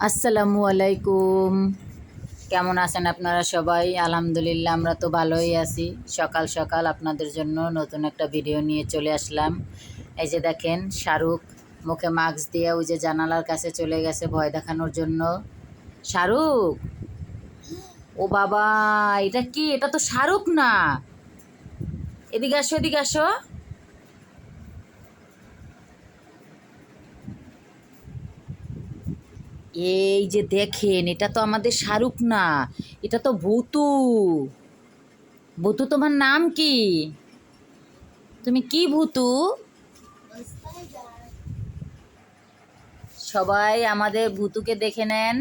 আসসালামু আলাইকুম। কেমন আছেন আপনারা সবাই? আলহামদুলিল্লাহ, আমরা তো ভালোই আছি। সকাল সকাল আপনাদের জন্য নতুন একটা ভিডিও নিয়ে চলে আসলাম। এই যে দেখেন, শাহরুখ মুখে মাস্ক দিয়ে ওই যে জানালার কাছে চলে গেছে ভয় দেখানোর জন্য। শাহরুখ, ও বাবা, এটা কি? এটা তো শাহরুখ না। এদিকে আসো, এদিকে আসো। এই যে দেখেন, এটা তো আমাদের শাহরুখ না, এটা তো ভূতু। ভূতু, তোমার নাম কি? তুমি কি ভূতু? সবাই আমাদের ভূতুকে দেখে নেন।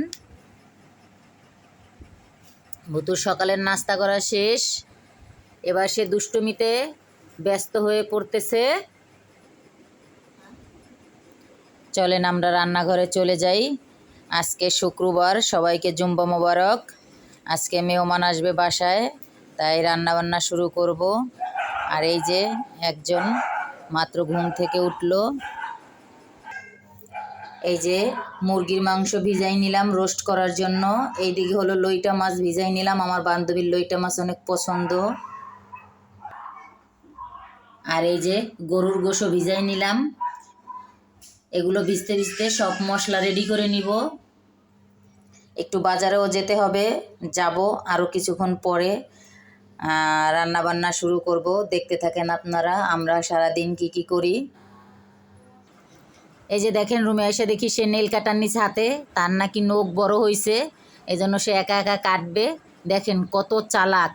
ভূতুর সকালের নাস্তা করা শেষ, এবার সে দুষ্টুমিতে ব্যস্ত হয়ে পড়তেছে। চলেন আমরা রান্নাঘরে চলে যাই। আজকে শুক্রবার, সবাইকে জুম্বা মোবারক। আজকে মেহমান আসবে বাসায়, তাই রান্নাবান্না শুরু করব। আর এই যে একজন মাত্র ঘুম থেকে উঠলো। এই যে মুরগির মাংস ভিজাই নিলাম রোস্ট করার জন্য। এইদিকে হলো লইটা মাছ ভিজাই নিলাম, আমার বান্ধবীর লইটা মাছ অনেক পছন্দ। আর এই যে গরুর গোশও ভিজাই নিলাম। এগুলো ভিজতে ভিজতে সব মশলা রেডি করে নিব। একটু বাজারেও যেতে হবে, যাব আরও কিছুক্ষণ পরে। রান্না বান্না শুরু করব, দেখতে থাকেন আপনারা আমরা সারাদিন কি কি করি। এই যে দেখেন, রুমে এসে দেখি সে নেল কাটার নিচে হাতে, তার নাকি নখ বড় হয়েছে, এই জন্য সে একা একা কাটবে। দেখেন কত চালাক,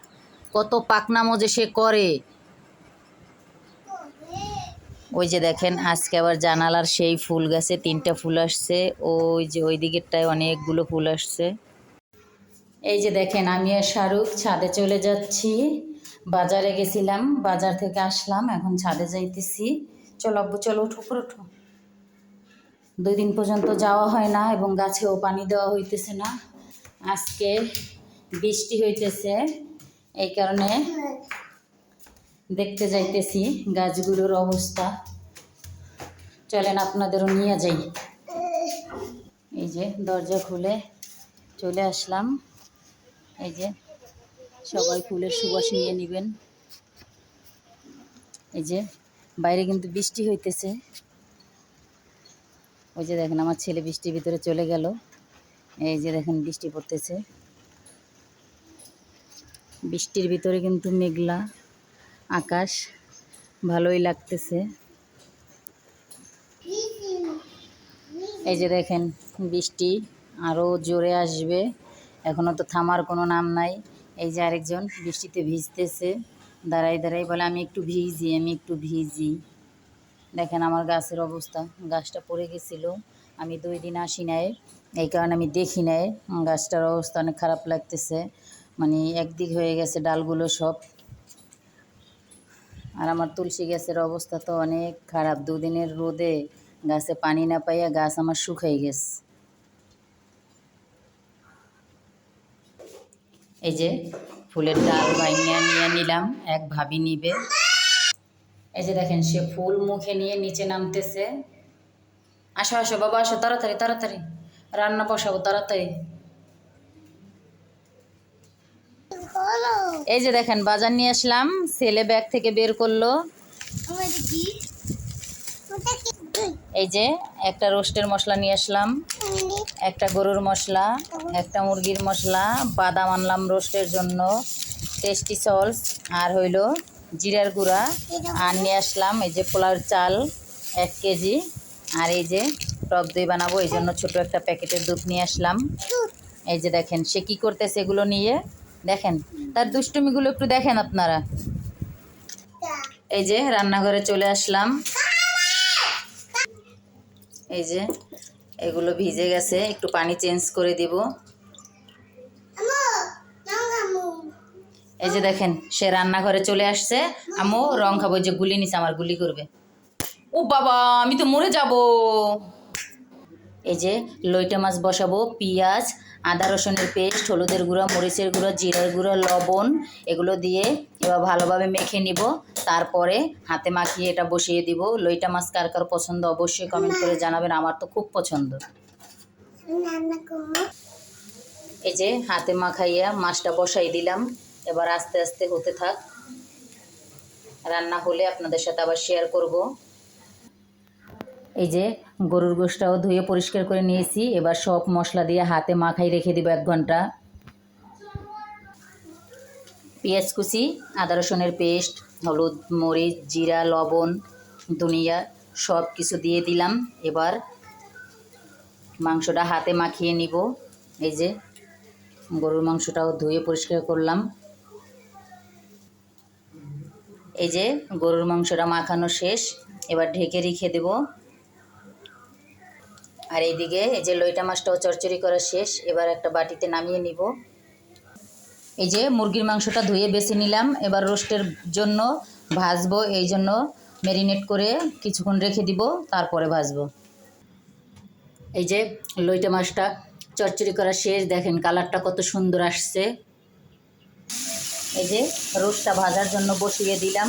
কত পাকনামো যে সে করে। ওই যে দেখেন, আজকে আবার জানালার সেই ফুল গাছে 3টা ফুল আসছে। ওই যে ওই দিকেরটায় অনেকগুলো ফুল আসছে। এই যে দেখেন, আমি আর শাহরুখ ছাদে চলে যাচ্ছি। বাজারে গেছিলাম, বাজার থেকে আসলাম, এখন ছাদে যাইতেছি। চলো আব্বু, চলো, উঠো, উপরে উঠো। 2 দিন পর্যন্ত যাওয়া হয় না এবং গাছেও পানি দেওয়া হইতেছে না। আজকে বৃষ্টি হইতেছে, এই কারণে দেখতে যাইতেছি গাছগুলোর অবস্থা। চলেন আপনাদেরও নিয়ে যাই। এই যে দরজা খুলে চলে আসলাম। এই যে সবাই ফুলের সুবাস নিয়ে নেবেন। এই যে বাইরে কিন্তু বৃষ্টি হইতেছে। ওই যে দেখেন, আমার ছেলে বৃষ্টির ভিতরে চলে গেল। এই যে দেখেন বৃষ্টি পড়তেছে, বৃষ্টির ভিতরে কিন্তু মেঘলা আকাশ, ভালোই লাগতেছে। এই যে দেখেন, বৃষ্টি আরও জোরে আসবে, এখনও তো থামার কোনো নাম নাই। এই যে আরেকজন বৃষ্টিতে ভিজতেছে, দাঁড়াই দাঁড়াই বলে আমি একটু ভিজি, আমি একটু ভিজি। দেখেন আমার গাছের অবস্থা, গাছটা পড়ে গেছিলো, আমি 2 দিন আসি নাই, এই কারণে আমি দেখি নাই। গাছটার অবস্থা অনেক খারাপ লাগতেছে, মানে একদিক হয়ে গেছে ডালগুলো সব। আর আমার তুলসী গাছের অবস্থা তো অনেক খারাপ, 2 দিনের রোদে গাছে পানি না পাইয়া গাছ আমার শুকাই গেছে। এই যে ফুলের ডাল ভাঙিয়ে নিয়ে নিলাম, এক ভাবি নিবে। এই যে দেখেন, সে ফুল মুখে নিয়ে নিচে নামতেছে। আসো আসো বাবা, আসো, তাড়াতাড়ি তাড়াতাড়ি রান্না বসাবো, তাড়াতাড়ি। এই যে দেখেন, বাজার নিয়ে আসলাম, ছেলে ব্যাগ থেকে বের করলো। এই যে একটা রোস্টের মশলা নিয়ে আসলাম, একটা গরুর মশলা, একটা মুরগির মশলা, বাদাম আনলাম রোস্টের জন্য, টেস্টি সস, আর হইল জিরার গুঁড়া। আর নিয়ে আসলাম এই যে পোলাওর চাল 1 কেজি। আর এই যে টক দই বানাবো, এই জন্য ছোটো একটা প্যাকেটের দুধ নিয়ে আসলাম। এই যে দেখেন সে কী করতেছে এগুলো নিয়ে, দেখেন তার দুষ্টুমিগুলো একটু দেখেন আপনারা। এই যে রান্নাঘরে চলে আসলাম। এই যে এগুলো ভিজে গেছে, একটু পানি চেঞ্জ করে দিব। এই যে দেখেন, সে রান্নাঘরে চলে আসছে। আম্মু রং খাবো, যে গুলি নিছে, আমার গুলি করবে। ও বাবা, আমি তো মরে যাব। এই যে লইটা মাছ বসাবো, পেঁয়াজ, আদা রসুনের পেস্ট, হলুদের গুঁড়া, মরিচের গুঁড়া, জিরার গুঁড়া, লবণ, এগুলো দিয়ে এবার ভালোভাবে মেখে নিব। তারপরে হাতে মাখিয়ে এটা বসিয়ে দিব। লইটা মাছ কার কার পছন্দ অবশ্যই কমেন্ট করে জানাবেন, আমার তো খুব পছন্দ। এই যে হাতে মাখাইয়া মাছটা বসাই দিলাম, এবার আস্তে আস্তে হতে থাক। রান্না হলে আপনাদের সাথে আবার শেয়ার করব। এই যে গরুর গোশটাও ধুয়ে পরিষ্কার করে নিয়েছি, এবার সব মশলা দিয়ে হাতে মাখাই রেখে দিব 1 ঘন্টা। পেঁয়াজ কুচি, আদা রসুনের পেস্ট, হলুদ, মরিচ, জিরা, লবণ, ধনিয়া সব কিছু দিয়ে দিলাম। এবার মাংসটা হাতে মাখিয়ে নিব। এই যে গরুর মাংসটাও ধুয়ে পরিষ্কার করলাম। এই যে গরুর মাংসটা মাখানো শেষ, এবার ঢেকে রেখে দেব। আর এইদিকে এই যে লইটা মাছটাও চচ্চড়ি করা শেষ, এবার একটা বাটিতে নামিয়ে নিব। এই যে মুরগির মাংসটা ধুয়ে বেছে নিলাম, এবার রোস্টের জন্য ভাজবো, এই জন্য ম্যারিনেট করে কিছুক্ষণ রেখে দিব, তারপরে ভাজবো। এই যে লইটা মাছটা চচ্চড়ি করা শেষ, দেখেন কালারটা কত সুন্দর আসছে। এই যে রোস্টটা ভাজার জন্য বসিয়ে দিলাম।